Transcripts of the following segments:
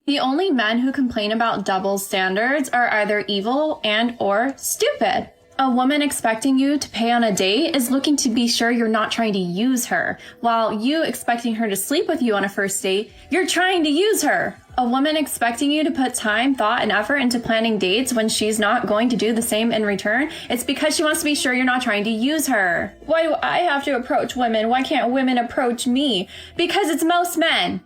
The only men who complain about double standards are either evil and or stupid. A woman expecting you to pay on a date is looking to be sure you're not trying to use her, while you expecting her to sleep with you on a first date, you're trying to use her. A woman expecting you to put time, thought, and effort into planning dates when she's not going to do the same in return, it's because she wants to be sure you're not trying to use her. Why do I have to approach women? Why can't women approach me? Because it's most men.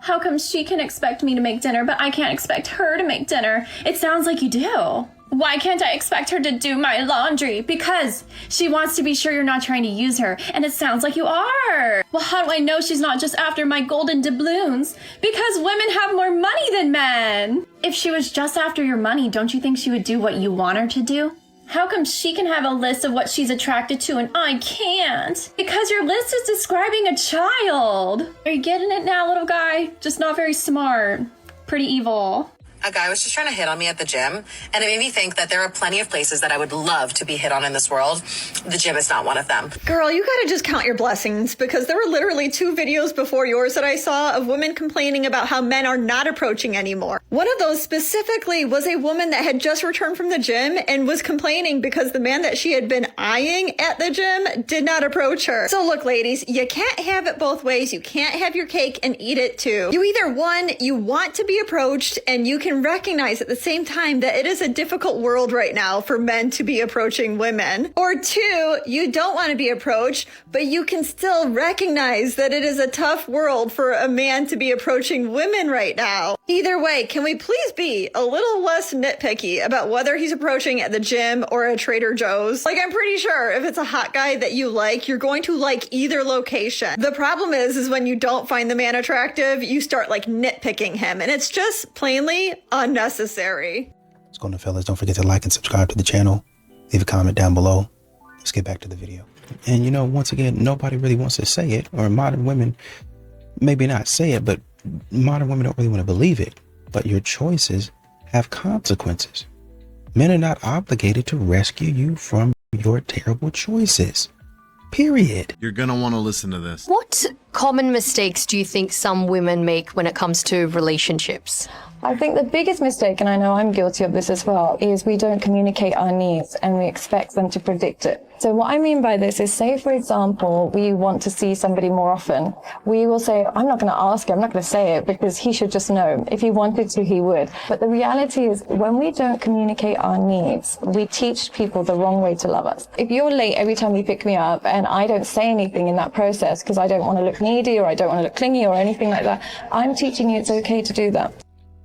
How come she can expect me to make dinner, but I can't expect her to make dinner? It sounds like you do. Why can't I expect her to do my laundry? Because she wants to be sure you're not trying to use her, and it sounds like you are. Well, how do I know she's not just after my golden doubloons? Because women have more money than men. If she was just after your money, don't you think she would do what you want her to do? How come she can have a list of what she's attracted to and I can't? Because your list is describing a child. Are you getting it now, little guy? Just not very smart. Pretty evil. A guy was just trying to hit on me at the gym, and it made me think that there are plenty of places that I would love to be hit on in this world. The gym is not one of them. Girl, you gotta just count your blessings, because there were literally 2 videos before yours that I saw of women complaining about how men are not approaching anymore. One of those specifically was a woman that had just returned from the gym and was complaining because the man that she had been eyeing at the gym did not approach her. So look, ladies, you can't have it both ways. You can't have your cake and eat it too. You either, one, you want to be approached and you can recognize at the same time that it is a difficult world right now for men to be approaching women. Or 2, you don't want to be approached, but you can still recognize that it is a tough world for a man to be approaching women right now. Either way, can we please be a little less nitpicky about whether he's approaching at the gym or at Trader Joe's? Like, I'm pretty sure if it's a hot guy that you like, you're going to like either location. The problem is when you don't find the man attractive, you start like nitpicking him, and it's just plainly unnecessary. What's going on, fellas? Don't forget to like and subscribe to the channel. Leave a comment down below. Let's get back to the video. And you know, once again, nobody really wants to say it, or modern women maybe not say it, but modern women don't really want to believe it. But your choices have consequences. Men are not obligated to rescue you from your terrible choices. Period. You're gonna want to listen to this. What common mistakes do you think some women make when it comes to relationships? I think the biggest mistake, and I know I'm guilty of this as well, is we don't communicate our needs and we expect them to predict it. So what I mean by this is, say, for example, we want to see somebody more often. We will say, I'm not going to ask him, I'm not going to say it because he should just know. If he wanted to, he would. But the reality is, when we don't communicate our needs, we teach people the wrong way to love us. If you're late every time you pick me up and I don't say anything in that process because I don't want to look needy or I don't want to look clingy or anything like that, I'm teaching you it's okay to do that.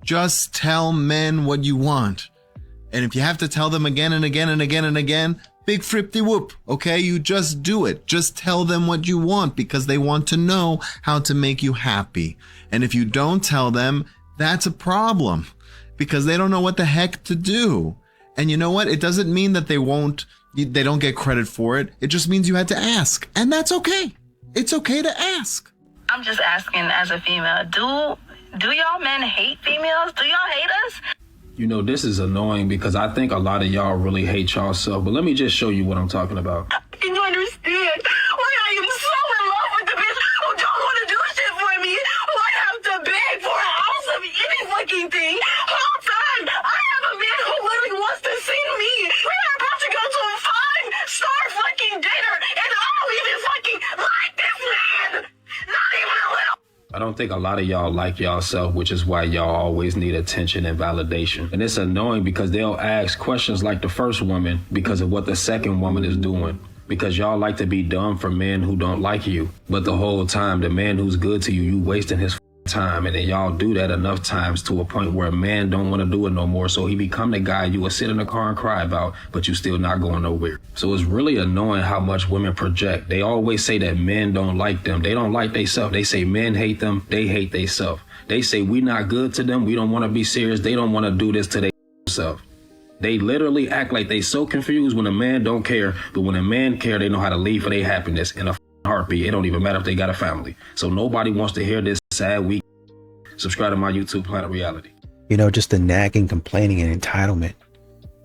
Just tell men what you want. And if you have to tell them again and again and again and again, big frippy whoop, okay? You just do it. Just tell them what you want because they want to know how to make you happy. And if you don't tell them, that's a problem because they don't know what the heck to do. And you know what? It doesn't mean that they don't get credit for it. It just means you had to ask. And that's okay. It's okay to ask. I'm just asking as a female, do y'all men hate females? Do y'all hate us? You know, this is annoying because I think a lot of y'all really hate y'allself, but let me just show you what I'm talking about. Can you understand why I am so in love with the bitch who don't want to do shit for me? Who I have to beg for a house of any fucking thing? Whole time, I have a man who literally wants to see me. We are about to go to a 5-star fucking dinner, and I don't even fucking like this man. Not even a little. I don't think a lot of y'all like y'allself, which is why y'all always need attention and validation. And it's annoying because they'll ask questions like the first woman because of what the second woman is doing. Because y'all like to be dumb for men who don't like you. But the whole time, the man who's good to you, you wasting his time. And then y'all do that enough times to a point where a man don't want to do it no more. So he become the guy you will sit in the car and cry about, but you still not going nowhere. So it's really annoying how much women project. They always say that men don't like them. They don't like theyself. They say men hate them. They hate theyself. They say we not good to them. We don't want to be serious. They don't want to do this to themselves. They literally act like they so confused when a man don't care, but when a man care, they know how to leave for their happiness in a heartbeat. It don't even matter if they got a family. So nobody wants to hear this sad week. Subscribe to my YouTube, Planet Reality. You know, just the nagging, complaining, and entitlement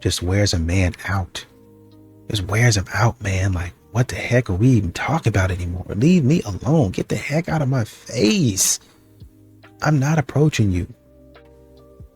just wears a man out. Just wears him out, man. Like, what the heck are we even talking about anymore? Leave me alone. Get the heck out of my face. I'm not approaching you.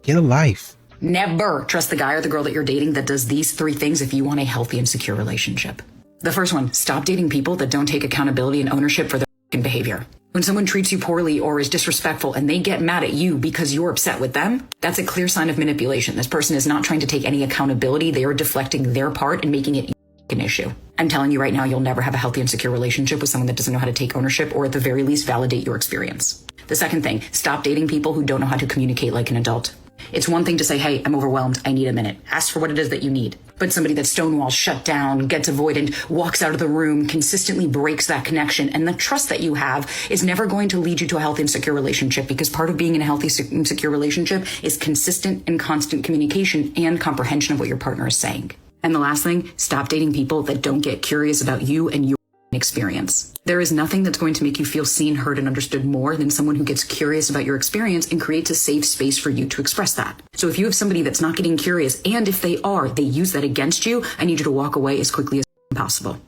Get a life. Never trust the guy or the girl that you're dating that does these 3 things if you want a healthy and secure relationship. The first one, stop dating people that don't take accountability and ownership for their behavior. When someone treats you poorly or is disrespectful and they get mad at you because you're upset with them, that's a clear sign of manipulation. This person is not trying to take any accountability. They are deflecting their part and making it an issue. I'm telling you right now, you'll never have a healthy and secure relationship with someone that doesn't know how to take ownership or at the very least validate your experience. The second thing, stop dating people who don't know how to communicate like an adult. It's one thing to say, hey, I'm overwhelmed. I need a minute. Ask for what it is that you need. But somebody that's stonewalls, shut down, gets avoidant, walks out of the room, consistently breaks that connection. And the trust that you have is never going to lead you to a healthy and secure relationship, because part of being in a healthy and secure relationship is consistent and constant communication and comprehension of what your partner is saying. And the last thing, stop dating people that don't get curious about you and your experience. There is nothing that's going to make you feel seen, heard, and understood more than someone who gets curious about your experience and creates a safe space for you to express that. So if you have somebody that's not getting curious, and if they are, they use that against you, I need you to walk away as quickly as possible.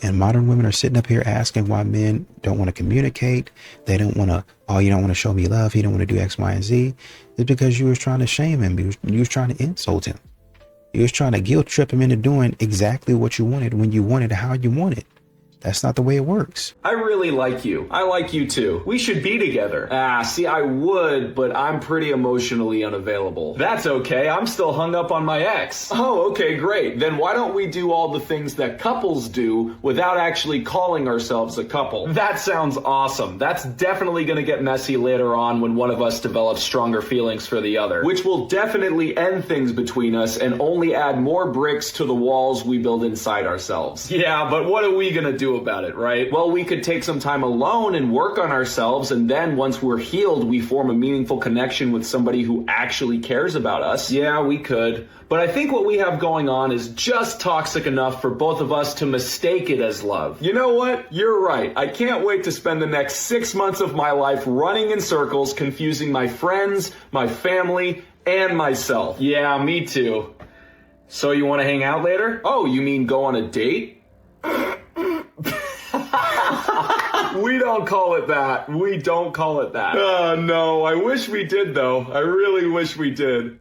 And modern women are sitting up here asking why men don't want to communicate. They don't want to, oh, you don't want to show me love. He don't want to do X, Y, and Z. It's because you was trying to shame him. You was trying to insult him. You was trying to guilt trip him into doing exactly what you wanted, when you wanted, how you wanted. That's not the way it works. I really like you. I like you too. We should be together. See, I would, but I'm pretty emotionally unavailable. That's okay. I'm still hung up on my ex. Oh, okay, great. Then why don't we do all the things that couples do without actually calling ourselves a couple? That sounds awesome. That's definitely going to get messy later on when one of us develops stronger feelings for the other, which will definitely end things between us and only add more bricks to the walls we build inside ourselves. Yeah, but what are we going to do about it, right? Well, we could take some time alone and work on ourselves, and then once we're healed, we form a meaningful connection with somebody who actually cares about us. Yeah, we could. But I think what we have going on is just toxic enough for both of us to mistake it as love. You know what? You're right. I can't wait to spend the next 6 months of my life running in circles, confusing my friends, my family, and myself. Yeah, me too. So you want to hang out later? Oh, you mean go on a date? We don't call it that. We don't call it that. No, I wish we did, though. I really wish we did.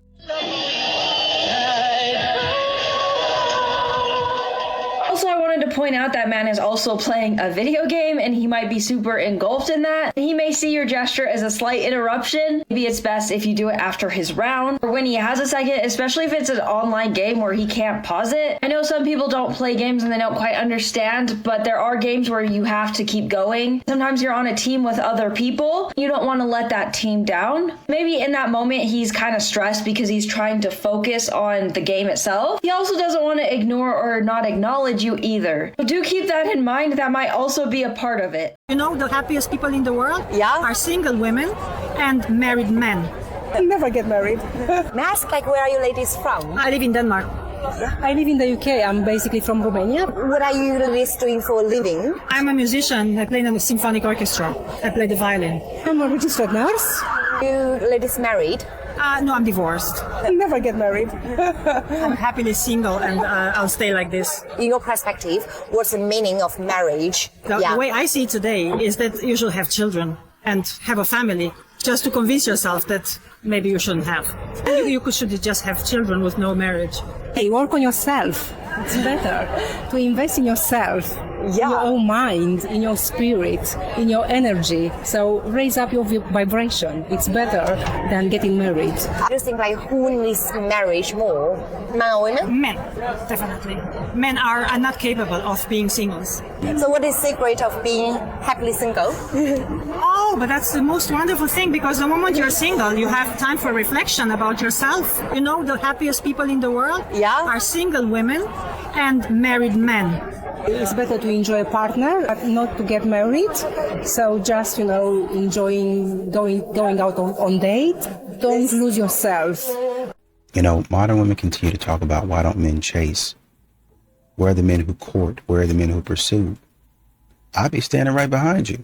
Also, I wanted to point out that man is also playing a video game, and he might be super engulfed in that. He may see your gesture as a slight interruption. Maybe it's best if you do it after his round, or when he has a second, especially if it's an online game where he can't pause it. I know some people don't play games and they don't quite understand, but there are games where you have to keep going. Sometimes you're on a team with other people. You don't want to let that team down. Maybe in that moment, he's kind of stressed because he's trying to focus on the game itself. He also doesn't want to ignore or not acknowledge you either. So do keep that in mind. That might also be a part of it. You know, the happiest people in the world are single women and married men. I'll never get married. May I ask, where are you ladies from? I live in Denmark. I live in the UK. I'm basically from Romania. What are you ladies doing for a living? I'm a musician. I play in a symphonic orchestra. I play the violin. I'm a registered nurse. You ladies married? No, I'm divorced. I'll never get married. I'm happily single, and I'll stay like this. In your perspective, what's the meaning of marriage? The way I see it today is that you should have children and have a family, just to convince yourself that maybe you shouldn't have. You should just have children with no marriage. Hey, work on yourself. It's better to invest in yourself, in your own mind, in your spirit, in your energy. So raise up your vibration. It's better than getting married. Do you think who needs marriage more? Men or women? Men, definitely. Men are not capable of being singles. So what is the secret of being happily single? Oh, but that's the most wonderful thing, because the moment you're single, you have time for reflection about yourself. You know, the happiest people in the world are single women and married men. It's better to enjoy a partner, but not to get married. So just, enjoying going out on date. Don't lose yourself. Modern women continue to talk about, why don't men chase? Where are the men who court? Where are the men who pursue? I'll be standing right behind you.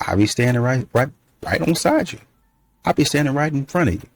I'll be standing right alongside you. I'll be standing right in front of you.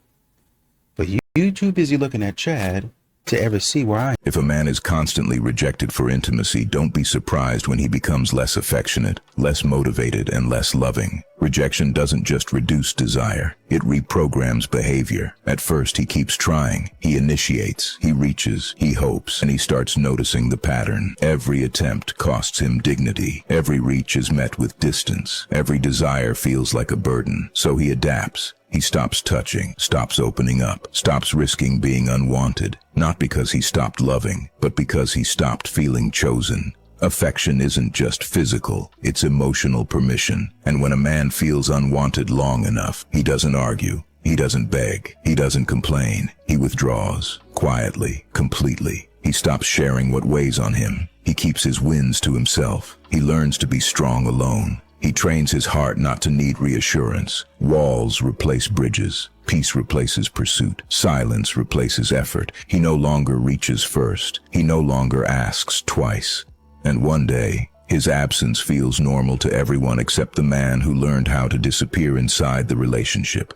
But you too busy looking at Chad to ever see where I am. If a man is constantly rejected for intimacy, don't be surprised when he becomes less affectionate, less motivated, and less loving. Rejection doesn't just reduce desire, it reprograms behavior. At first, he keeps trying. He initiates, he reaches, he hopes, and he starts noticing the pattern. Every attempt costs him dignity. Every reach is met with distance. Every desire feels like a burden. So he adapts. He stops touching, stops opening up, stops risking being unwanted. Not because he stopped loving, but because he stopped feeling chosen. Affection isn't just physical, it's emotional permission. And when a man feels unwanted long enough, he doesn't argue, he doesn't beg, he doesn't complain. He withdraws, quietly, completely. He stops sharing what weighs on him. He keeps his wins to himself. He learns to be strong alone. He trains his heart not to need reassurance. Walls replace bridges. Peace replaces pursuit. Silence replaces effort. He no longer reaches first. He no longer asks twice. And one day, his absence feels normal to everyone except the man who learned how to disappear inside the relationship.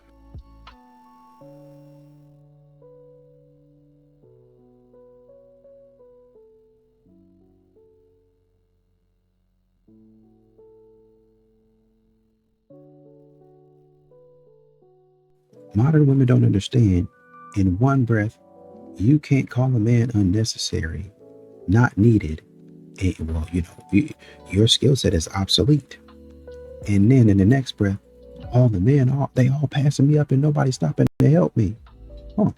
Modern women don't understand. In one breath, you can't call a man unnecessary, not needed. Well, your skill set is obsolete. And then in the next breath, all the men, they all passing me up and nobody stopping to help me. Huh.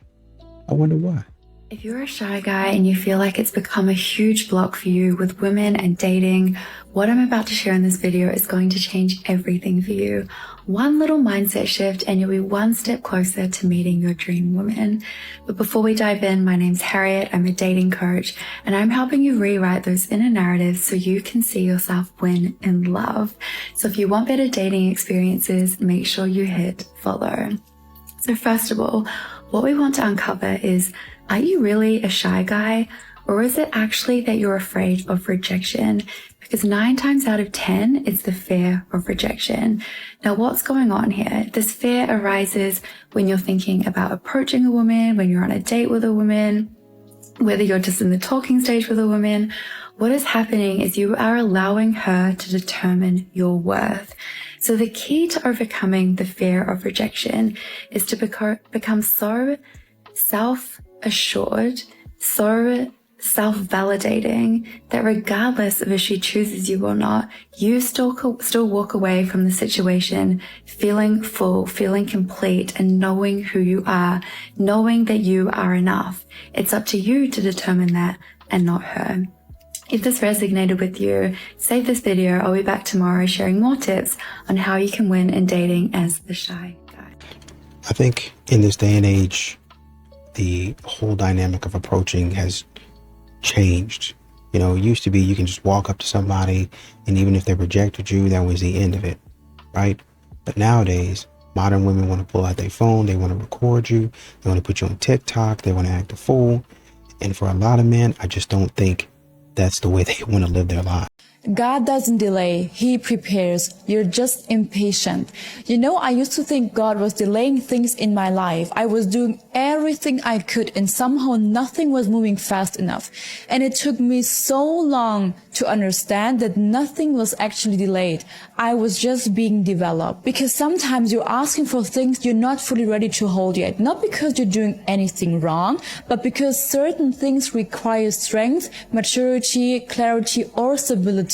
I wonder why. If you're a shy guy and you feel like it's become a huge block for you with women and dating, what I'm about to share in this video is going to change everything for you. One little mindset shift and you'll be one step closer to meeting your dream woman. But before we dive in, my name's Harriet. I'm a dating coach and I'm helping you rewrite those inner narratives so you can see yourself win in love. So if you want better dating experiences, make sure you hit follow. So first of all, what we want to uncover is, are you really a shy guy, or is it actually that you're afraid of rejection? Because 9 times out of 10, it's the fear of rejection. Now, what's going on here? This fear arises when you're thinking about approaching a woman, when you're on a date with a woman, whether you're just in the talking stage with a woman. What is happening is you are allowing her to determine your worth. So the key to overcoming the fear of rejection is to become so self-assured, so self-validating that regardless of if she chooses you or not, you still walk away from the situation feeling full, feeling complete, and knowing who you are, knowing that you are enough. It's up to you to determine that and not her. If this resonated with you, save this video. I'll be back tomorrow sharing more tips on how you can win in dating as the shy guy. I think in this day and age, the whole dynamic of approaching has changed. It used to be you can just walk up to somebody and even if they rejected you, that was the end of it, right? But nowadays, modern women want to pull out their phone, they want to record you, they want to put you on TikTok, they want to act a fool. And for a lot of men, I just don't think that's the way they want to live their lives. God doesn't delay, He prepares. You're just impatient. I used to think God was delaying things in my life. I was doing everything I could and somehow nothing was moving fast enough. And it took me so long to understand that nothing was actually delayed. I was just being developed. Because sometimes you're asking for things you're not fully ready to hold yet. Not because you're doing anything wrong, but because certain things require strength, maturity, clarity, or stability.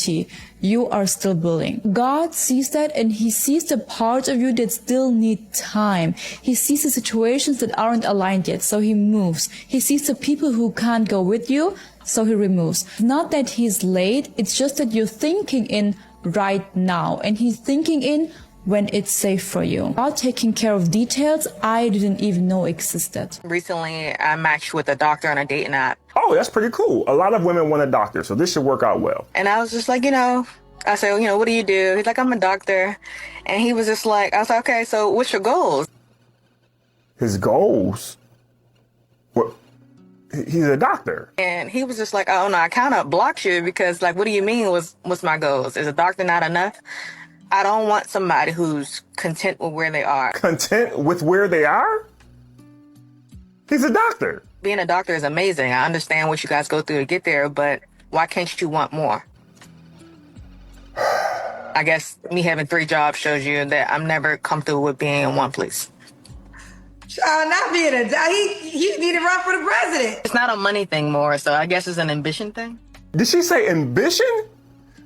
You are still building. God sees that and He sees the parts of you that still need time. He sees the situations that aren't aligned yet, so He moves. He sees the people who can't go with you, so He removes. Not that He's late, it's just that you're thinking in right now and He's thinking in when it's safe for you. About taking care of details I didn't even know existed. Recently, I matched with a doctor on a dating app. Oh, that's pretty cool. A lot of women want a doctor, so this should work out well. And I was just like, I said, what do you do? He's like, I'm a doctor. And he was just like, I was like, okay, so what's your goals? His goals? What? He's a doctor. And he was just like, oh no, I kind of blocked you because what do you mean what's my goals? Is a doctor not enough? I don't want somebody who's content with where they are. Content with where they are? He's a doctor. Being a doctor is amazing. I understand what you guys go through to get there, but why can't you want more? I guess me having 3 jobs shows you that I'm never comfortable with being in one place. Not being he need to run for the president. It's not a money thing more, so I guess it's an ambition thing. Did she say ambition?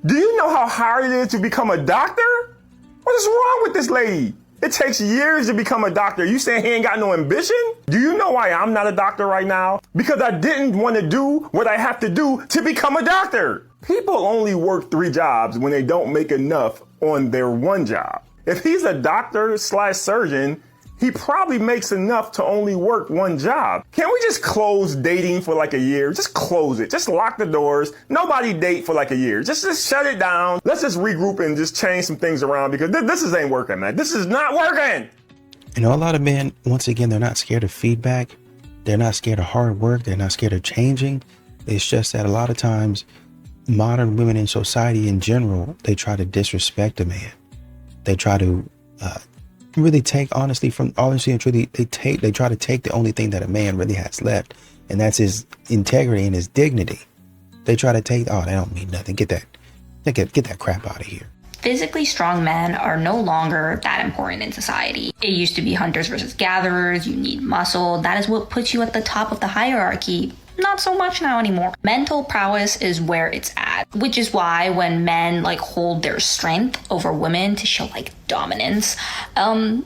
Do you know how hard it is to become a doctor? What is wrong with this lady? It takes years to become a doctor. You saying he ain't got no ambition? Do you know why I'm not a doctor right now? Because I didn't want to do what I have to do to become a doctor. People only work 3 jobs when they don't make enough on their one job. If he's a doctor/surgeon, he probably makes enough to only work one job. Can't we just close dating for like a year? Just close it. Just lock the doors. Nobody date for like a year. Just shut it down. Let's just regroup and just change some things around because this ain't working, man. This is not working. You know, a lot of men, once again, they're not scared of feedback. They're not scared of hard work. They're not scared of changing. It's just that a lot of times modern women in society in general, they try to disrespect a man. They try to really take honesty and truly they try to take the only thing that a man really has left, and that's his integrity and his dignity. They try to take, oh, that don't mean nothing. Get that crap out of here. Physically strong men are no longer that important in society. It used to be hunters versus gatherers. You need muscle. That is what puts you at the top of the hierarchy. Not so much now anymore. Mental prowess is where it's at, which is why when men hold their strength over women to show dominance, no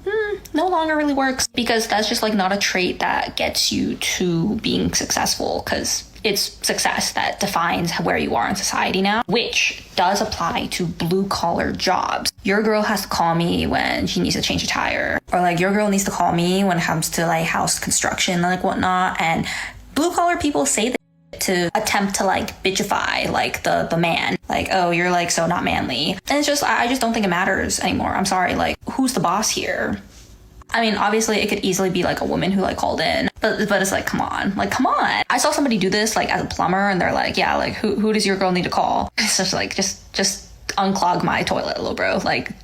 longer really works, because that's just not a trait that gets you to being successful, because it's success that defines where you are in society now, which does apply to blue collar jobs. Your girl has to call me when she needs to change a tire, or your girl needs to call me when it comes to house construction and whatnot. And blue collar people say that to attempt to bitchify the man, oh, you're so not manly. And it's just, I just don't think it matters anymore. I'm sorry, who's the boss here? I mean, obviously it could easily be a woman who called in, but it's come on. I saw somebody do this as a plumber, and they're yeah, who does your girl need to call? It's just just unclog my toilet, little bro.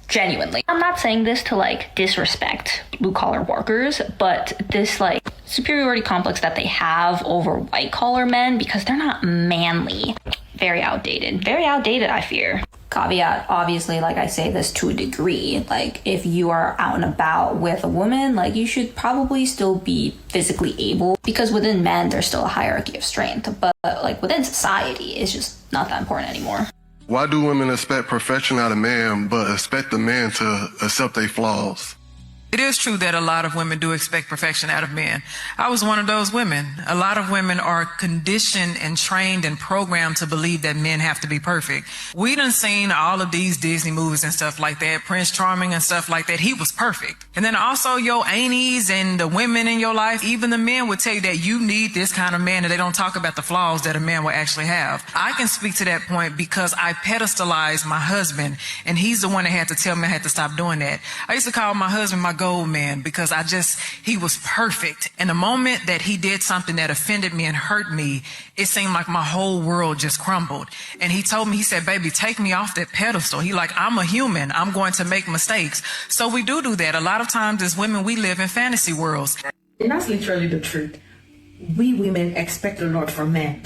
Genuinely. I'm not saying this to disrespect blue collar workers, but this superiority complex that they have over white collar men, because they're not manly. Very outdated, I fear. Caveat, obviously, I say this to a degree. If you are out and about with a woman, you should probably still be physically able, because within men, there's still a hierarchy of strength. But within society, it's just not that important anymore. Why do women expect perfection out of men, but expect the man to accept their flaws? It is true that a lot of women do expect perfection out of men. I was one of those women. A lot of women are conditioned and trained and programmed to believe that men have to be perfect. We done seen all of these Disney movies and stuff like that, Prince Charming and stuff like that. He was perfect. And then also your aunties and the women in your life, even the men would tell you that you need this kind of man, and they don't talk about the flaws that a man will actually have. I can speak to that point because I pedestalized my husband, and he's the one that had to tell me I had to stop doing that. I used to call my husband my gold man, because he was perfect. And the moment that he did something that offended me and hurt me, it seemed like my whole world just crumbled. And he told me, he said, baby, take me off that pedestal. I'm a human. I'm going to make mistakes. So we do that. A lot of times as women, we live in fantasy worlds. And that's literally the truth. We women expect a lot from men.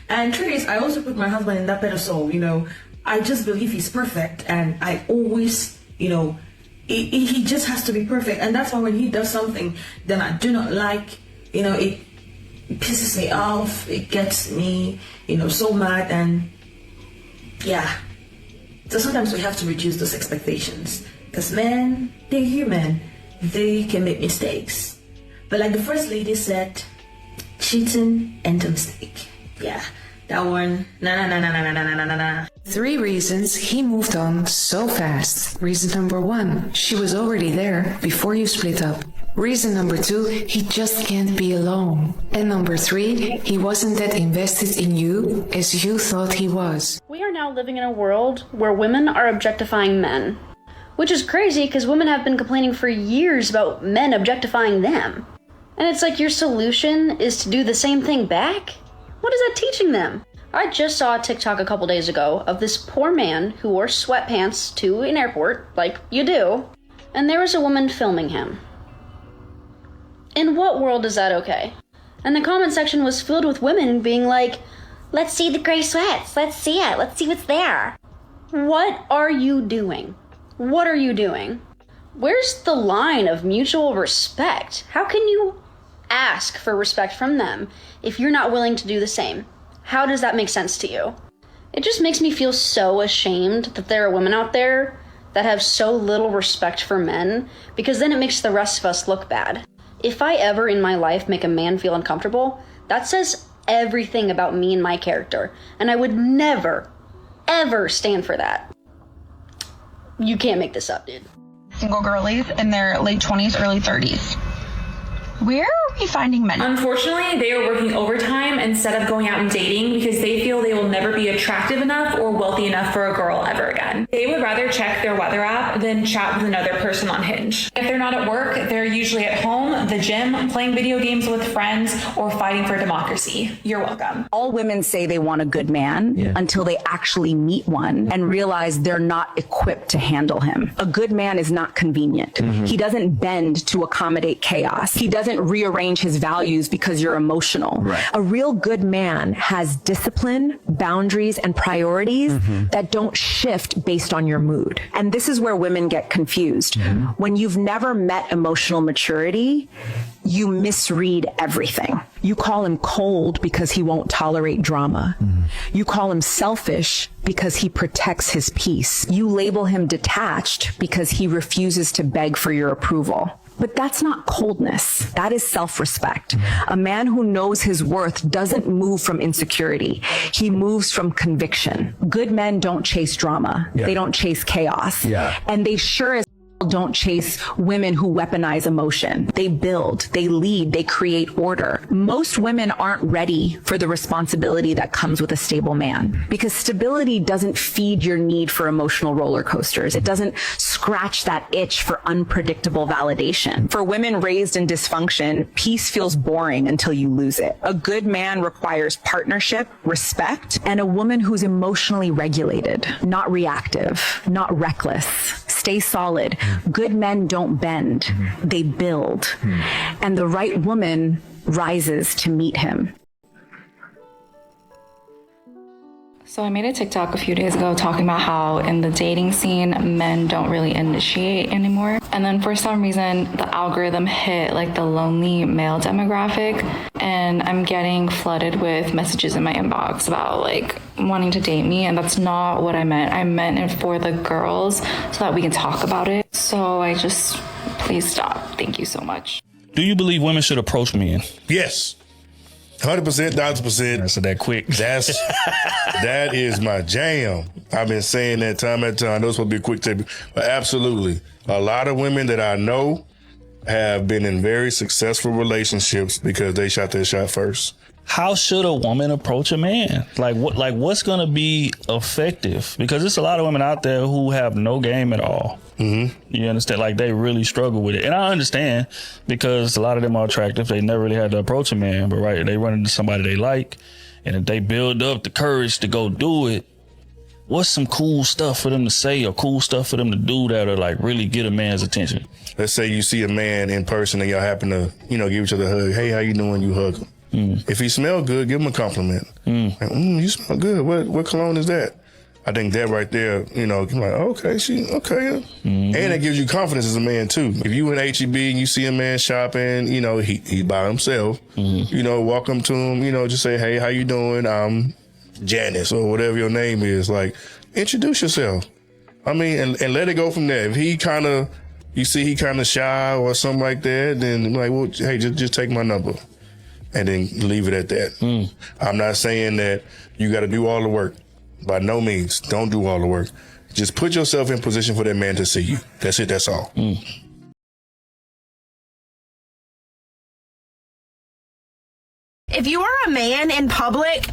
And truth is, I also put my husband in that pedestal. I just believe he's perfect. And I always, he just has to be perfect. And that's why when he does something that I do not like, it pisses me off. It gets me, so mad. And yeah. So sometimes we have to reduce those expectations. Because men, they're human. They can make mistakes. But like the first lady said, cheating ain't a mistake. Yeah. That one, nah. 3 reasons he moved on so fast. Reason number 1, she was already there before you split up. Reason number 2, he just can't be alone. And number 3, he wasn't that invested in you as you thought he was. We are now living in a world where women are objectifying men. Which is crazy, because women have been complaining for years about men objectifying them. And it's your solution is to do the same thing back? What is that teaching them? I just saw a TikTok a couple days ago of this poor man who wore sweatpants to an airport, like you do, and there was a woman filming him. In what world is that okay? And the comment section was filled with women being like, let's see the gray sweats, let's see it, let's see what's there. What are you doing? What are you doing? Where's the line of mutual respect? How can you ask for respect from them if you're not willing to do the same? How does that make sense to you? It just makes me feel so ashamed that there are women out there that have so little respect for men, because then it makes the rest of us look bad. If I ever in my life make a man feel uncomfortable, that says everything about me and my character, and I would never, ever stand for that. You can't make this up, dude. Single girlies in their late 20s, early 30s. Where are we finding men? Unfortunately, they are working overtime instead of going out and dating because they feel they will never be attractive enough or wealthy enough for a girl ever again. They would rather check their weather app than chat with another person on Hinge. If they're not at work, they're usually at home, the gym, playing video games with friends, or fighting for democracy. You're welcome. All women say they want a good man until they actually meet one and realize they're not equipped to handle him. A good man is not convenient. He doesn't bend to accommodate chaos. He doesn't rearrange his values because you're emotional. A real good man has discipline, boundaries, and priorities that don't shift based on your mood. And this is where women get confused. When you've never met emotional maturity, you misread everything. You call him cold because he won't tolerate drama. You call him selfish because he protects his peace. You label him detached because he refuses to beg for your approval. But that's not coldness. That is self-respect. A man who knows his worth doesn't move from insecurity. He moves from conviction. Good men don't chase drama. They don't chase chaos. And they sure as don't chase women who weaponize emotion. They build, they lead, they create order. Most women aren't ready for the responsibility that comes with a stable man, because stability doesn't feed your need for emotional roller coasters. It doesn't scratch that itch for unpredictable validation. For women raised in dysfunction, peace feels boring until you lose it. A good man requires partnership, respect, and a woman who's emotionally regulated, not reactive, not reckless. Stay solid. Good men don't bend, they build. And the right woman rises to meet him. So I made a TikTok a few days ago talking about how in the dating scene, men don't really initiate anymore. And then for some reason, the algorithm hit like the lonely male demographic. And I'm getting flooded with messages in my inbox about like wanting to date me. And that's not what I meant. I meant it for the girls so that we can talk about it. So I just, please stop. Thank you so much. Do you believe women should approach men? Yes. 100%, 1,000%. Answer that quick. That is my jam. I've been saying that time after time. Those will be a quick tip, but absolutely. A lot of women that I know have been in very successful relationships because they shot their shot first. How should a woman approach a man? What's going to be effective? Because there's a lot of women out there who have no game at all. You understand? Like, they really struggle with it. And I understand, because a lot of them are attractive. They never really had to approach a man, but they run into somebody they like. And if they build up the courage to go do it, what's some cool stuff for them to say or cool stuff for them to do that'll like really get a man's attention? Let's say you see a man in person and y'all happen to, give each other a hug. Hey, how you doing? You hug him. If he smell good, give him a compliment. Like, you smell good. What cologne is that? I think that right there, you're like, okay. And it gives you confidence as a man too. If you in H-E-B and you see a man shopping, he by himself, walk up to him, just say, hey, how you doing? I'm Janice or whatever your name is. Like, introduce yourself. And let it go from there. If you see he kind of shy or something like that, then like, well, hey, just take my number. And then leave it at that. I'm not saying that you got to do all the work. By no means, don't do all the work. Just put yourself in position for that man to see you. That's it, that's all. If you are a man in public,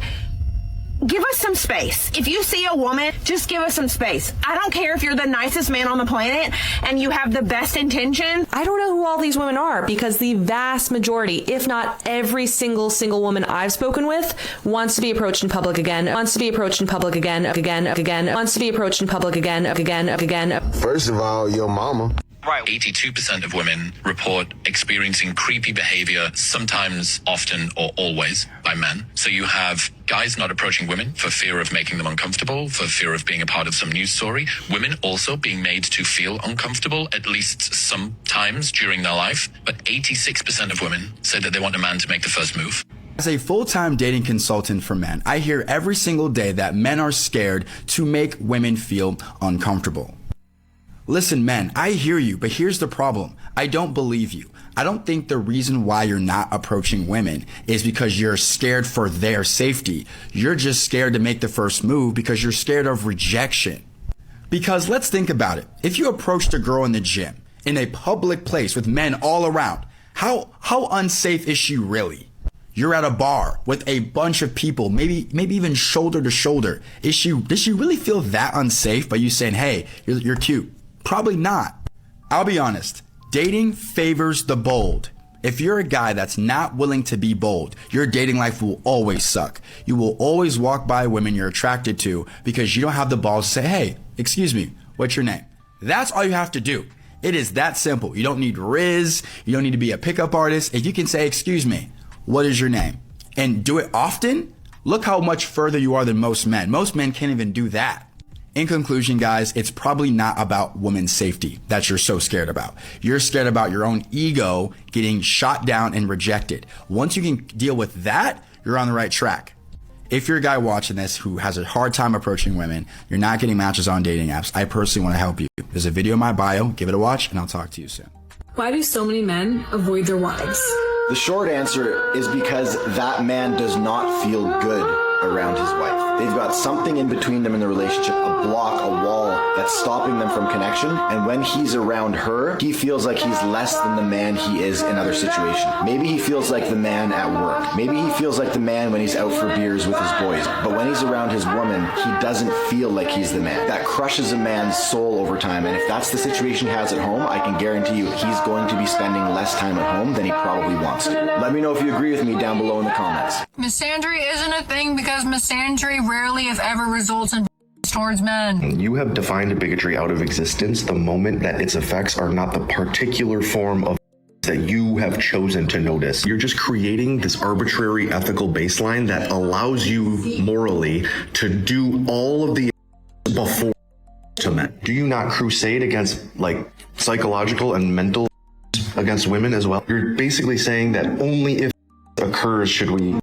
give us some space. If you see a woman, just give us some space. I don't care if you're the nicest man on the planet and you have the best intentions. I don't know who all these women are, because the vast majority, if not every single woman I've spoken with, wants to be approached in public again, wants to be approached in public again, wants to be approached in public again. First of all, your mama. Right. 82% of women report experiencing creepy behavior, sometimes, often, or always by men. So you have guys not approaching women for fear of making them uncomfortable, for fear of being a part of some news story. Women also being made to feel uncomfortable, at least sometimes during their life. But 86% of women say that they want a man to make the first move. As a full-time dating consultant for men, I hear every single day that men are scared to make women feel uncomfortable. Listen, men, I hear you, but here's the problem. I don't believe you. I don't think the reason why you're not approaching women is because you're scared for their safety. You're just scared to make the first move because you're scared of rejection. Because let's think about it. If you approached a girl in the gym, in a public place with men all around, how unsafe is she really? You're at a bar with a bunch of people, maybe even shoulder to shoulder. Does she really feel that unsafe by you saying, hey, you're cute? Probably not. I'll be honest. Dating favors the bold. If you're a guy that's not willing to be bold, your dating life will always suck. You will always walk by women you're attracted to because you don't have the balls to say, hey, excuse me, what's your name? That's all you have to do. It is that simple. You don't need Riz. You don't need to be a pickup artist. If you can say, excuse me, what is your name? And do it often, look how much further you are than most men. Most men can't even do that. In conclusion, guys, it's probably not about women's safety that you're so scared about. You're scared about your own ego getting shot down and rejected. Once you can deal with that, you're on the right track. If you're a guy watching this who has a hard time approaching women, you're not getting matches on dating apps, I personally want to help you. There's a video in my bio. Give it a watch, and I'll talk to you soon. Why do so many men avoid their wives? The short answer is because that man does not feel good around his wife. They've got something in between them in the relationship, a block, a wall that's stopping them from connection. And when he's around her, he feels like he's less than the man he is in other situations. Maybe he feels like the man at work. Maybe he feels like the man when he's out for beers with his boys. But when he's around his woman, he doesn't feel like he's the man. That crushes a man's soul over time. And if that's the situation he has at home, I can guarantee you he's going to be spending less time at home than he probably wants to. Let me know if you agree with me down below in the comments. Misandry isn't a thing because misandry rarely, if ever, results in towards men. You have defined bigotry out of existence the moment that its effects are not the particular form of that you have chosen to notice. You're just creating this arbitrary ethical baseline that allows you morally to do all of the before to men. Do you not crusade against like psychological and mental against women as well? You're basically saying that only if occurs should we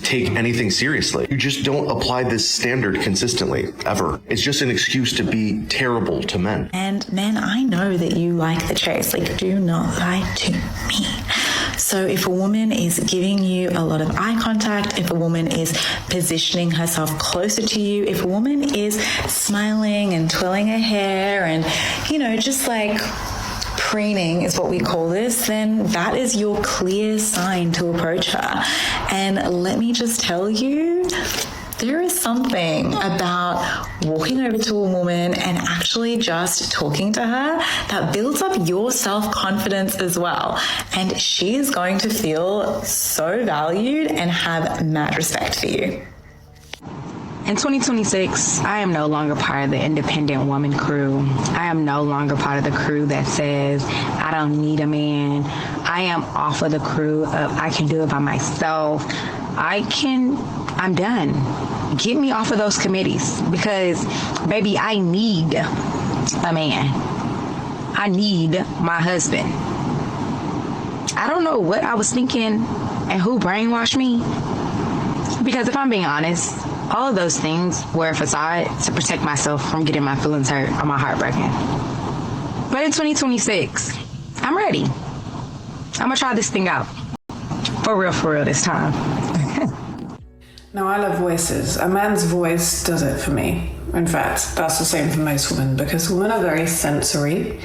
take anything seriously. You just don't apply this standard consistently, ever. It's just an excuse to be terrible to men. And men, I know that you like the chase. Like, do not lie to me. So if a woman is giving you a lot of eye contact, if a woman is positioning herself closer to you, if a woman is smiling and twirling her hair and, you know, just like preening is what we call this, then that is your clear sign to approach her. And let me just tell you, there is something about walking over to a woman and actually just talking to her that builds up your self-confidence as well. And she is going to feel so valued and have mad respect for you. In 2026, I am no longer part of the independent woman crew. I am no longer part of the crew that says, I don't need a man. I am off of the crew of I can do it by myself. I'm done. Get me off of those committees because, baby, I need a man. I need my husband. I don't know what I was thinking and who brainwashed me. Because if I'm being honest, all of those things were a facade to protect myself from getting my feelings hurt or my heart broken. But in 2026, I'm ready. I'm gonna try this thing out. For real this time. No, I love voices. A man's voice does it for me. In fact, that's the same for most women because women are very sensory.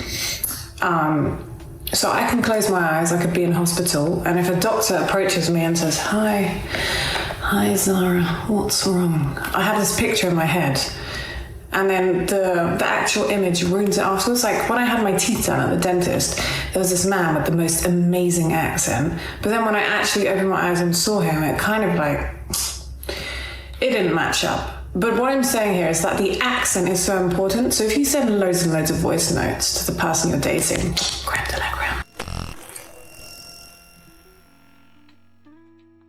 So I can close my eyes, I could be in hospital, and if a doctor approaches me and says, Hi Zara, what's wrong? I have this picture in my head. And then the actual image ruins it afterwards. Like when I had my teeth done at the dentist, there was this man with the most amazing accent. But then when I actually opened my eyes and saw him, it kind of like, it didn't match up. But what I'm saying here is that the accent is so important. So if you send loads and loads of voice notes to the person you're dating, creme de la creme.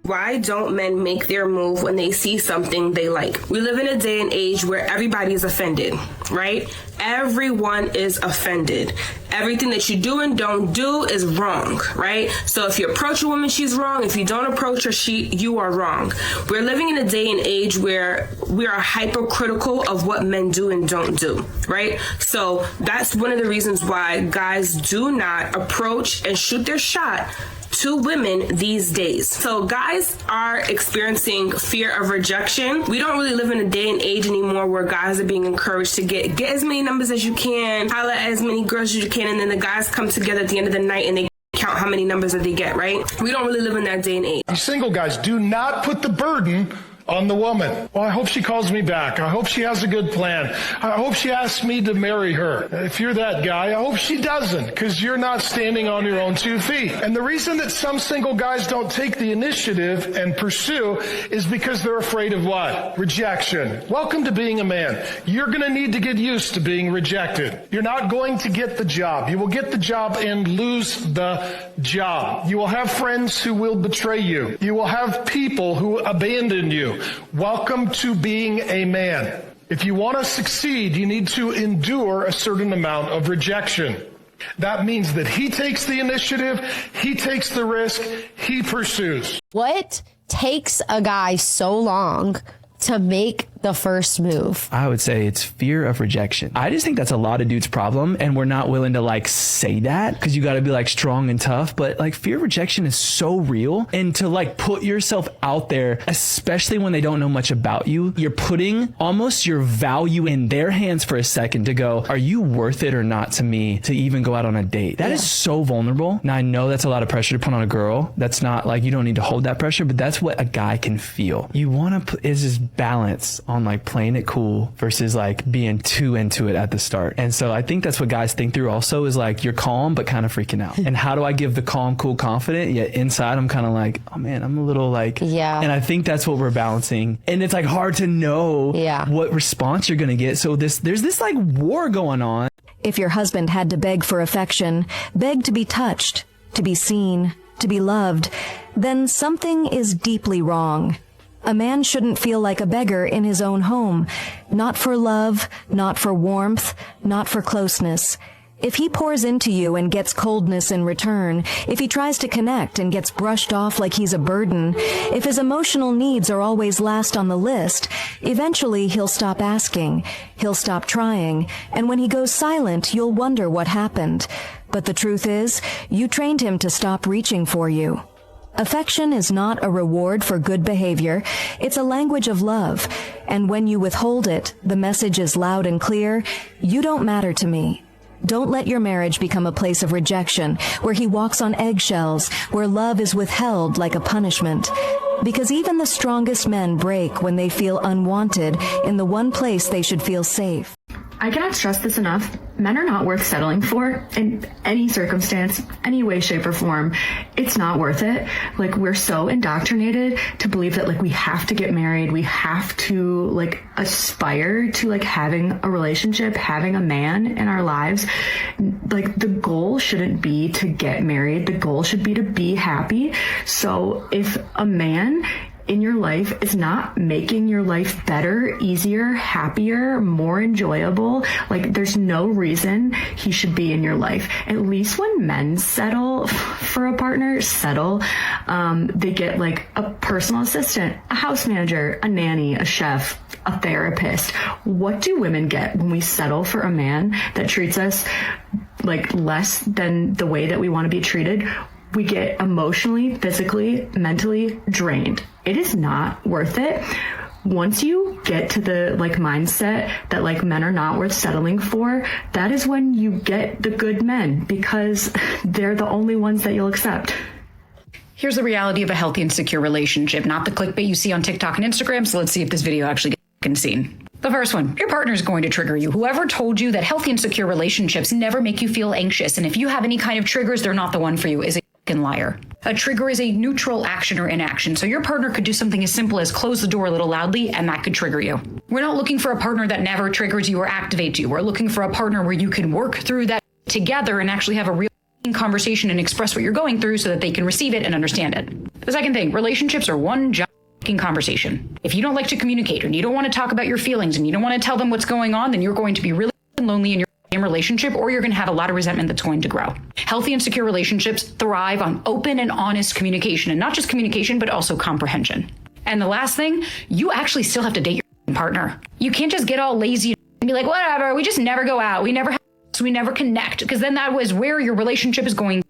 Why don't men make their move when they see something they like? We live in a day and age where everybody is offended, right? Everyone is offended. Everything that you do and don't do is wrong, right? So if you approach a woman, she's wrong. If you don't approach her, you are wrong. We're living in a day and age where we are hypercritical of what men do and don't do, right? So that's one of the reasons why guys do not approach and shoot their shot to women these days. So guys are experiencing fear of rejection. We don't really live in a day and age anymore where guys are being encouraged to get as many numbers as you can, holla at as many girls as you can, and then the guys come together at the end of the night and they count how many numbers that they get, right? We don't really live in that day and age. These single guys, do not put the burden on the woman. Well, I hope she calls me back. I hope she has a good plan. I hope she asks me to marry her. If you're that guy, I hope she doesn't, because you're not standing on your own 2 feet. And the reason that some single guys don't take the initiative and pursue is because they're afraid of what? Rejection. Welcome to being a man. You're going to need to get used to being rejected. You're not going to get the job. You will get the job and lose the job. You will have friends who will betray you. You will have people who abandon you. Welcome to being a man. If you want to succeed, you need to endure a certain amount of rejection. That means that he takes the initiative, he takes the risk, he pursues. What takes a guy so long to make the first move? I would say it's fear of rejection. I just think that's a lot of dudes' problem, and we're not willing to like say that because you got to be like strong and tough. But like fear of rejection is so real, and to like put yourself out there, especially when they don't know much about you, you're putting almost your value in their hands for a second to go, are you worth it or not to me to even go out on a date? That is so vulnerable. Now I know that's a lot of pressure to put on a girl. That's not like, you don't need to hold that pressure, but that's what a guy can feel. You want to put is this balance on like playing it cool versus like being too into it at the start. And so I think that's what guys think through also, is like, you're calm but kind of freaking out. And how do I give the calm, cool, confident, yet inside I'm kind of like, oh man, I'm a little like, yeah. And I think that's what we're balancing. And it's like hard to know what response you're going to get. So there's this like war going on. If your husband had to beg for affection, beg to be touched, to be seen, to be loved, then something is deeply wrong. A man shouldn't feel like a beggar in his own home. Not for love, not for warmth, not for closeness. If he pours into you and gets coldness in return, if he tries to connect and gets brushed off like he's a burden, if his emotional needs are always last on the list, eventually he'll stop asking, he'll stop trying, and when he goes silent, you'll wonder what happened. But the truth is, you trained him to stop reaching for you. Affection is not a reward for good behavior. It's a language of love. And when you withhold it, the message is loud and clear. You don't matter to me. Don't let your marriage become a place of rejection, where he walks on eggshells, where love is withheld like a punishment. Because even the strongest men break when they feel unwanted in the one place they should feel safe. I cannot stress this enough. Men are not worth settling for in any circumstance, any way, shape, or form. It's not worth it. Like, we're so indoctrinated to believe that, like, we have to get married. We have to, like, aspire to, like, having a relationship, having a man in our lives. Like, the goal shouldn't be to get married. The goal should be to be happy. So if a man in your life is not making your life better, easier, happier, more enjoyable, like, there's no reason he should be in your life. At least when men settle for a partner, they get like a personal assistant, a house manager, a nanny, a chef, a therapist. What do women get when we settle for a man that treats us like less than the way that we want to be treated? We get emotionally, physically, mentally drained. It is not worth it. Once you get to the like mindset that like men are not worth settling for, that is when you get the good men, because they're the only ones that you'll accept. Here's the reality of a healthy and secure relationship, not the clickbait you see on TikTok and Instagram. So let's see if this video actually gets seen. The first one, your partner is going to trigger you. Whoever told you that healthy and secure relationships never make you feel anxious, and if you have any kind of triggers, they're not the one for you, is a liar. A trigger is a neutral action or inaction. So your partner could do something as simple as close the door a little loudly, and that could trigger you. We're not looking for a partner that never triggers you or activates you. We're looking for a partner where you can work through that together and actually have a real conversation and express what you're going through so that they can receive it and understand it. The second thing, relationships are one giant conversation. If you don't like to communicate and you don't want to talk about your feelings and you don't want to tell them what's going on, then you're going to be really lonely in your relationship, or you're going to have a lot of resentment that's going to grow. Healthy and secure relationships thrive on open and honest communication, and not just communication, but also comprehension. And the last thing, you actually still have to date your partner. You can't just get all lazy and be like, whatever, we just never go out. We never have sex, we never connect, because then that was where your relationship is going.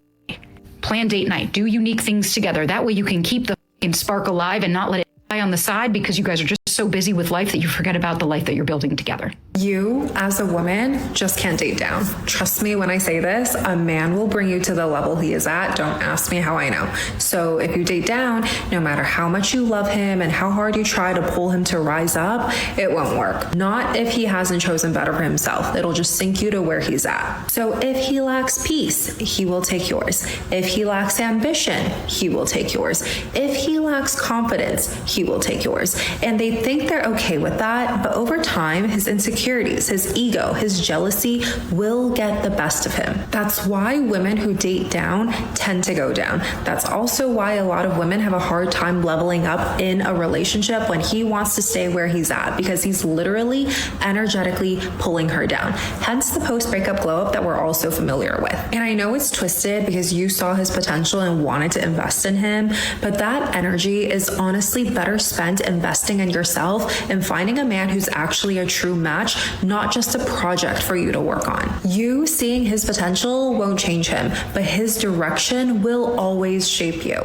Plan date night, do unique things together. That way you can keep the spark alive and not let it die on the side because you guys are just so busy with life that you forget about the life that you're building together. You, as a woman, just can't date down. Trust me when I say this, a man will bring you to the level he is at. Don't ask me how I know. So if you date down, no matter how much you love him and how hard you try to pull him to rise up, it won't work. Not if he hasn't chosen better for himself. It'll just sink you to where he's at. So if he lacks peace, he will take yours. If he lacks ambition, he will take yours. If he lacks confidence, he will take yours. And they think they're okay with that, but over time, his insecurities, his ego, his jealousy will get the best of him. That's why women who date down tend to go down. That's also why a lot of women have a hard time leveling up in a relationship when he wants to stay where he's at, because he's literally energetically pulling her down. Hence the post-breakup glow-up that we're all so familiar with. And I know it's twisted because you saw his potential and wanted to invest in him, but that energy is honestly better spent investing in yourself and finding a man who's actually a true match, not just a project for you to work on. You seeing his potential won't change him, but his direction will always shape you.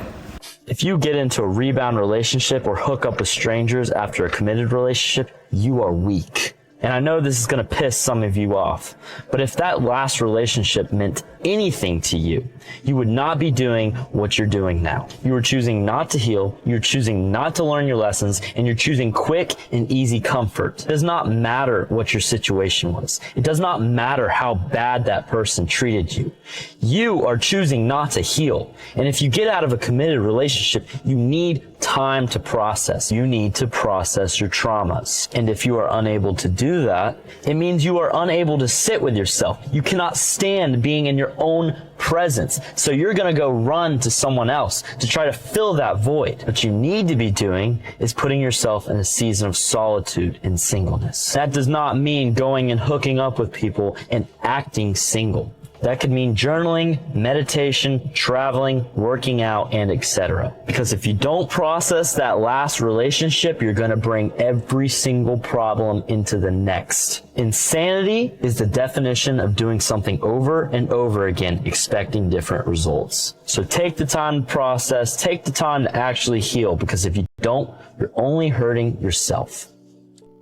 If you get into a rebound relationship or hook up with strangers after a committed relationship, you are weak. And I know this is going to piss some of you off, but if that last relationship meant anything to you, you would not be doing what you're doing now. You are choosing not to heal, you're choosing not to learn your lessons, and you're choosing quick and easy comfort. It does not matter what your situation was. It does not matter how bad that person treated you. You are choosing not to heal. And if you get out of a committed relationship, you need time to process. You need to process your traumas. And if you are unable to do that, it means you are unable to sit with yourself. You cannot stand being in your own presence. So you're going to go run to someone else to try to fill that void. What you need to be doing is putting yourself in a season of solitude and singleness. That does not mean going and hooking up with people and acting single. That could mean journaling, meditation, traveling, working out, and etc. Because if you don't process that last relationship, you're going to bring every single problem into the next. Insanity is the definition of doing something over and over again, expecting different results. So take the time to process, take the time to actually heal, because if you don't, you're only hurting yourself.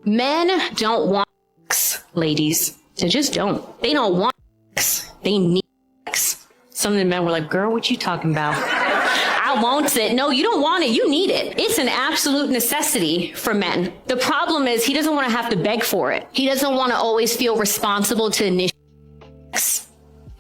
Men don't want sex, ladies. They just don't. They don't want sex. They need sex. Some of the men were like, girl, what you talking about? I want it. No, you don't want it. You need it. It's an absolute necessity for men. The problem is he doesn't want to have to beg for it. He doesn't want to always feel responsible to initiate sex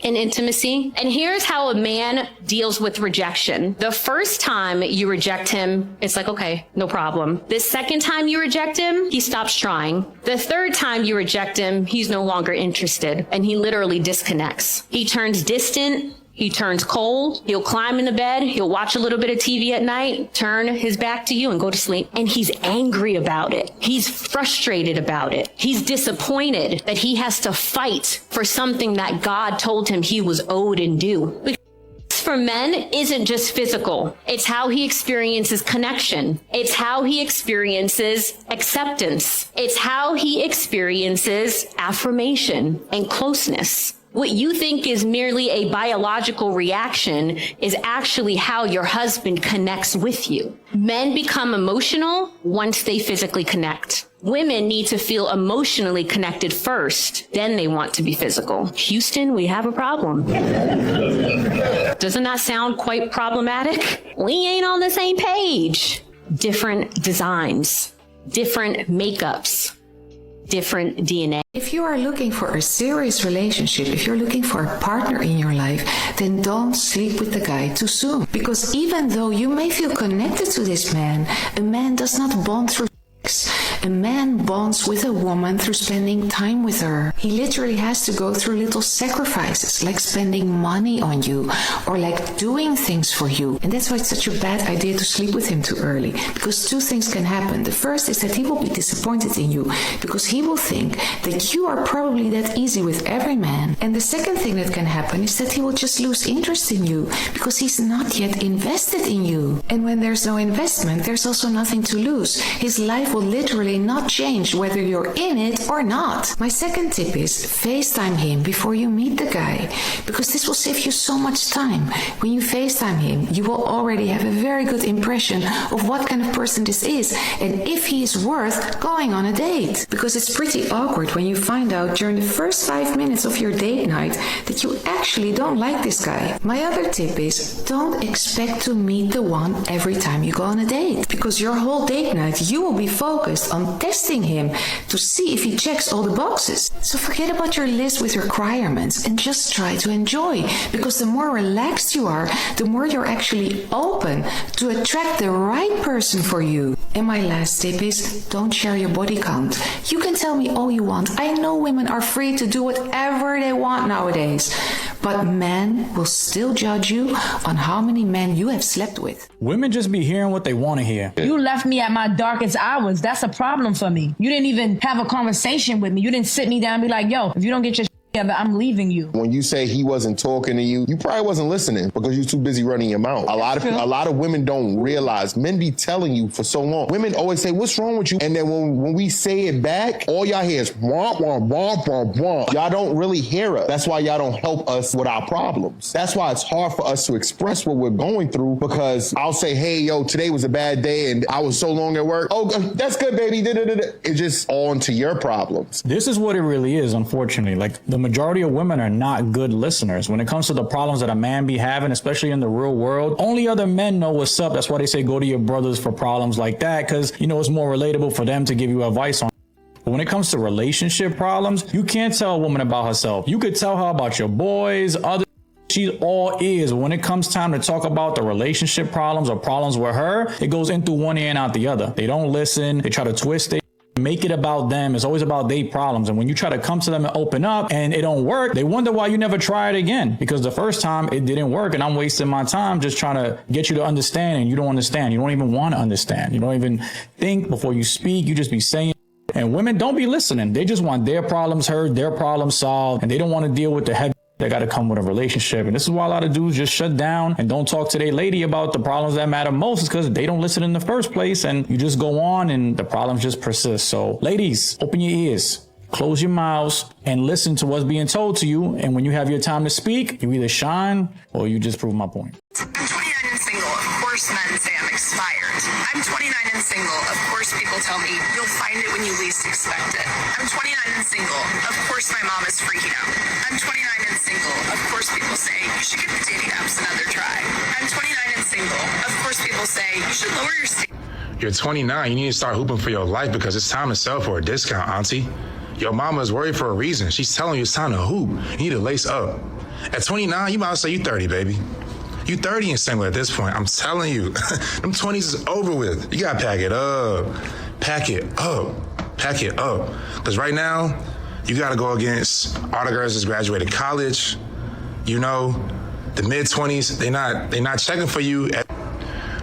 and intimacy. And here's how a man deals with rejection. The first time you reject him, it's like, okay, no problem. The second time you reject him, he stops trying. The third time you reject him, he's no longer interested, and he literally disconnects. He turns distant. He turns cold. He'll climb into bed. He'll watch a little bit of TV at night, turn his back to you and go to sleep. And he's angry about it. He's frustrated about it. He's disappointed that he has to fight for something that God told him he was owed and due. Because for men isn't just physical. It's how he experiences connection. It's how he experiences acceptance. It's how he experiences affirmation and closeness. What you think is merely a biological reaction is actually how your husband connects with you. Men become emotional once they physically connect. Women need to feel emotionally connected first, then they want to be physical. Houston, we have a problem. Doesn't that sound quite problematic? We ain't on the same page. Different designs, different makeups, different DNA. If you are looking for a serious relationship, if you're looking for a partner in your life, then don't sleep with the guy too soon. Because even though you may feel connected to this man, a man does not bond through sex. A man bonds with a woman through spending time with her. He literally has to go through little sacrifices, like spending money on you or like doing things for you. And that's why it's such a bad idea to sleep with him too early, because two things can happen. The first is that he will be disappointed in you because he will think that you are probably that easy with every man. And the second thing that can happen is that he will just lose interest in you because he's not yet invested in you. And when there's no investment, there's also nothing to lose. His life will literally not change whether you're in it or not. My second tip is FaceTime him before you meet the guy, because this will save you so much time. When you FaceTime him, you will already have a very good impression of what kind of person this is and if he is worth going on a date. Because it's pretty awkward when you find out during the first 5 minutes of your date night that you actually don't like this guy. My other tip is don't expect to meet the one every time you go on a date, because your whole date night you will be focused on testing him to see if he checks all the boxes. So forget about your list with requirements and just try to enjoy, because the more relaxed you are, the more you're actually open to attract the right person for you. And my last tip is don't share your body count. You can tell me all you want. I know women are free to do whatever they want nowadays, but men will still judge you on how many men you have slept with. Women just be hearing what they want to hear. You left me at my darkest hours. That's a problem for me. You didn't even have a conversation with me. You didn't sit me down and be like, yo, if you don't get your together, I'm leaving you. When you say he wasn't talking to you, you probably wasn't listening because you're too busy running your mouth. A lot of women don't realize men be telling you for so long. Women always say, what's wrong with you? And then when we say it back, all y'all hear is womp, womp, womp, womp, womp. Y'all don't really hear us. That's why y'all don't help us with our problems. That's why it's hard for us to express what we're going through, because I'll say, hey, yo, today was a bad day and I was so long at work. Oh, that's good, baby. It's just on to your problems. This is what it really is, unfortunately. Like, the majority of women are not good listeners. When it comes to the problems that a man be having, especially in the real world, only other men know what's up. That's why they say go to your brothers for problems like that, because, you know, it's more relatable for them to give you advice on. But when it comes to relationship problems, you can't tell a woman about herself. You could tell her about your boys, other. She's all ears. When it comes time to talk about the relationship problems or problems with her, it goes in through one ear and out the other. They don't listen. They try to twist it. Make it about them. It's always about their problems. And when you try to come to them and open up and it don't work, they wonder why you never try it again. Because the first time it didn't work and I'm wasting my time just trying to get you to understand, and you don't understand. You don't even want to understand. You don't even think before you speak. You just be saying. And women don't be listening. They just want their problems heard, their problems solved, and they don't want to deal with the heavy that got to come with a relationship. And this is why a lot of dudes just shut down and don't talk to their lady about the problems that matter most, is because they don't listen in the first place, and you just go on and the problems just persist. So ladies, open your ears, close your mouths, and listen to what's being told to you. And when you have your time to speak, you either shine or you just prove my point. I'm 29 and single. Of course men say I'm expired. I'm 29 and single. Of course people tell me you'll find it when you least expect it. I'm 29 and single. Of course my mom is freaking out. I'm 29 and single. Of course people say you should give the dating apps another try. I'm 29 and single. Of course people say you should lower your standards. You're 29. You need to start hooping for your life, because it's time to sell for a discount, auntie. Your mama is worried for a reason. She's telling you it's time to hoop. You need to lace up. At 29, you might say you 30, baby. You 30 and single at this point. I'm telling you, them 20s is over with. You gotta pack it up. Pack it up. Pack it up. Because right now, you gotta go against all the girls that's graduated college. You know, the mid-20s, they not checking for you.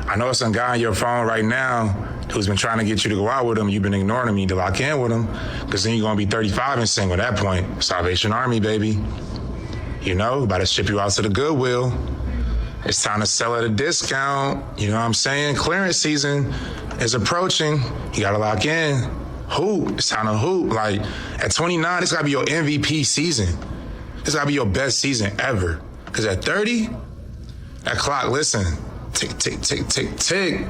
I know some guy on your phone right now who's been trying to get you to go out with him. You've been ignoring him. You need to lock in with him, because then you're gonna be 35 and single at that point. Salvation Army, baby. You know, about to ship you out to the Goodwill. It's time to sell at a discount. You know what I'm saying? Clearance season is approaching. You gotta lock in. Hoop. It's time to hoop. Like, at 29, this gotta be your MVP season. This gotta be your best season ever. Because at 30, that clock, listen, tick, tick, tick, tick, tick.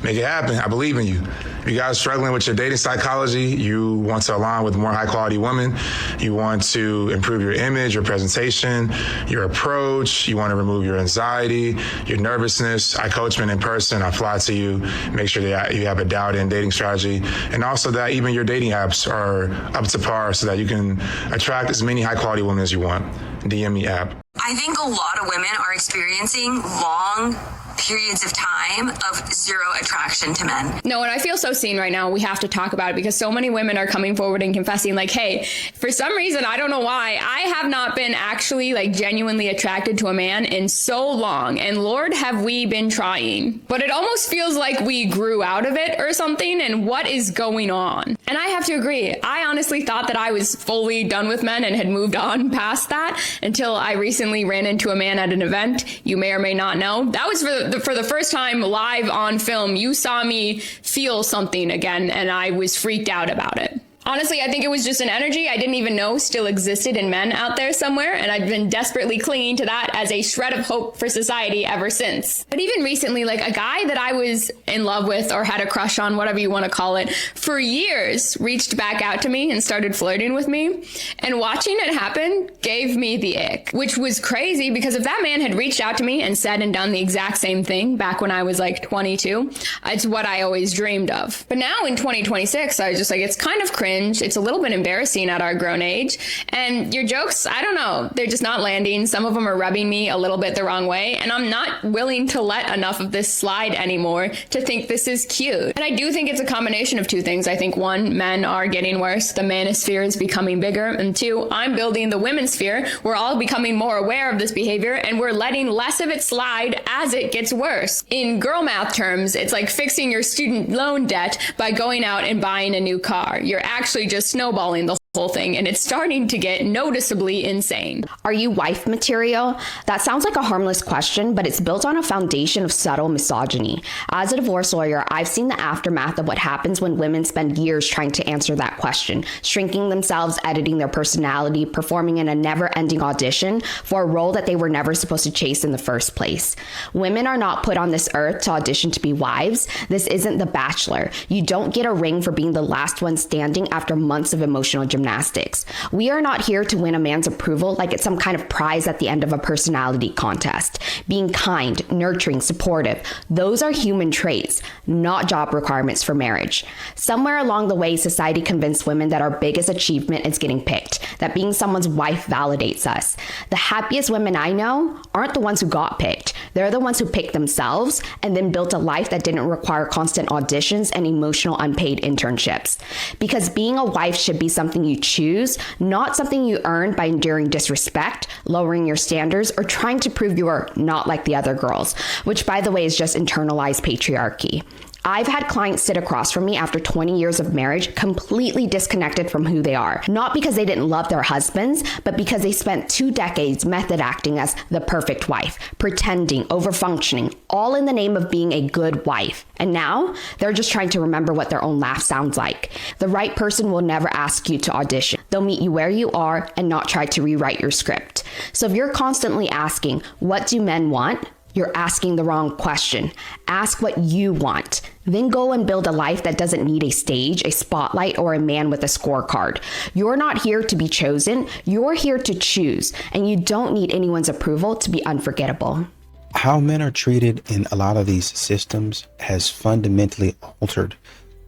Make it happen. I believe in you. If you guys are struggling with your dating psychology, you want to align with more high quality women, you want to improve your image, your presentation, your approach, you want to remove your anxiety, your nervousness, I coach men in person. I fly to you, make sure that you have a dialed-in dating strategy, and also that even your dating apps are up to par so that you can attract as many high quality women as you want. DM me app. I think a lot of women are experiencing long periods of time time of zero attraction to men. No, and I feel so seen right now. We have to talk about it because so many women are coming forward and confessing like, hey, for some reason, I don't know why, I have not been actually like genuinely attracted to a man in so long. And Lord, have we been trying. But it almost feels like we grew out of it or something. And what is going on? And I have to agree. I honestly thought that I was fully done with men and had moved on past that until I recently ran into a man at an event. You may or may not know. That was for the first time live on film. You saw me feel something again, and I was freaked out about it. Honestly, I think it was just an energy I didn't even know still existed in men out there somewhere, and I've been desperately clinging to that as a shred of hope for society ever since. But even recently, like a guy that I was in love with or had a crush on, whatever you want to call it, for years reached back out to me and started flirting with me. And watching it happen gave me the ick, which was crazy because if that man had reached out to me and said and done the exact same thing back when I was like 22, it's what I always dreamed of. But now in 2026, I was just like, it's kind of cringe. It's a little bit embarrassing at our grown age. And your jokes, I don't know, they're just not landing. Some of them are rubbing me a little bit the wrong way. And I'm not willing to let enough of this slide anymore to think this is cute. And I do think it's a combination of two things. I think one, men are getting worse. The manosphere is becoming bigger. And two, I'm building the women's sphere. We're all becoming more aware of this behavior and we're letting less of it slide as it gets worse. In girl math terms, it's like fixing your student loan debt by going out and buying a new car. You're actually just snowballing the whole thing, and it's starting to get noticeably insane. Are you wife material? That sounds like a harmless question, but it's built on a foundation of subtle misogyny. As a divorce lawyer, I've seen the aftermath of what happens when women spend years trying to answer that question, shrinking themselves, editing their personality, performing in a never-ending audition for a role that they were never supposed to chase in the first place. Women are not put on this earth to audition to be wives. This isn't The Bachelor. You don't get a ring for being the last one standing after months of emotional gymnastics. We are not here to win a man's approval like it's some kind of prize at the end of a personality contest. Being kind, nurturing, supportive, those are human traits, not job requirements for marriage. Somewhere along the way, society convinced women that our biggest achievement is getting picked, that being someone's wife validates us. The happiest women I know aren't the ones who got picked. They're the ones who picked themselves and then built a life that didn't require constant auditions and emotional unpaid internships. Because being a wife should be something you choose, not something you earn by enduring disrespect, lowering your standards, or trying to prove you are not like the other girls, which by the way is just internalized patriarchy. I've had clients sit across from me after 20 years of marriage completely disconnected from who they are. Not because they didn't love their husbands, but because they spent 2 decades method acting as the perfect wife, pretending, overfunctioning, all in the name of being a good wife. And now they're just trying to remember what their own laugh sounds like. The right person will never ask you to audition. They'll meet you where you are and not try to rewrite your script. So if you're constantly asking, what do men want? You're asking the wrong question. Ask what you want. Then go and build a life that doesn't need a stage, a spotlight, or a man with a scorecard. You're not here to be chosen. You're here to choose. And you don't need anyone's approval to be unforgettable. How men are treated in a lot of these systems has fundamentally altered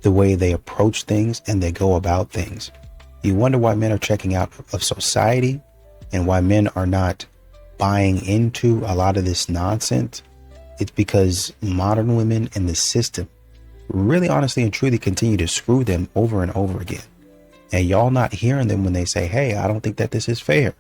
the way they approach things and they go about things. You wonder why men are checking out of society and why men are not buying into a lot of this nonsense. It's because modern women in the system really honestly and truly continue to screw them over and over again. And y'all not hearing them when they say, hey, I don't think that this is fair.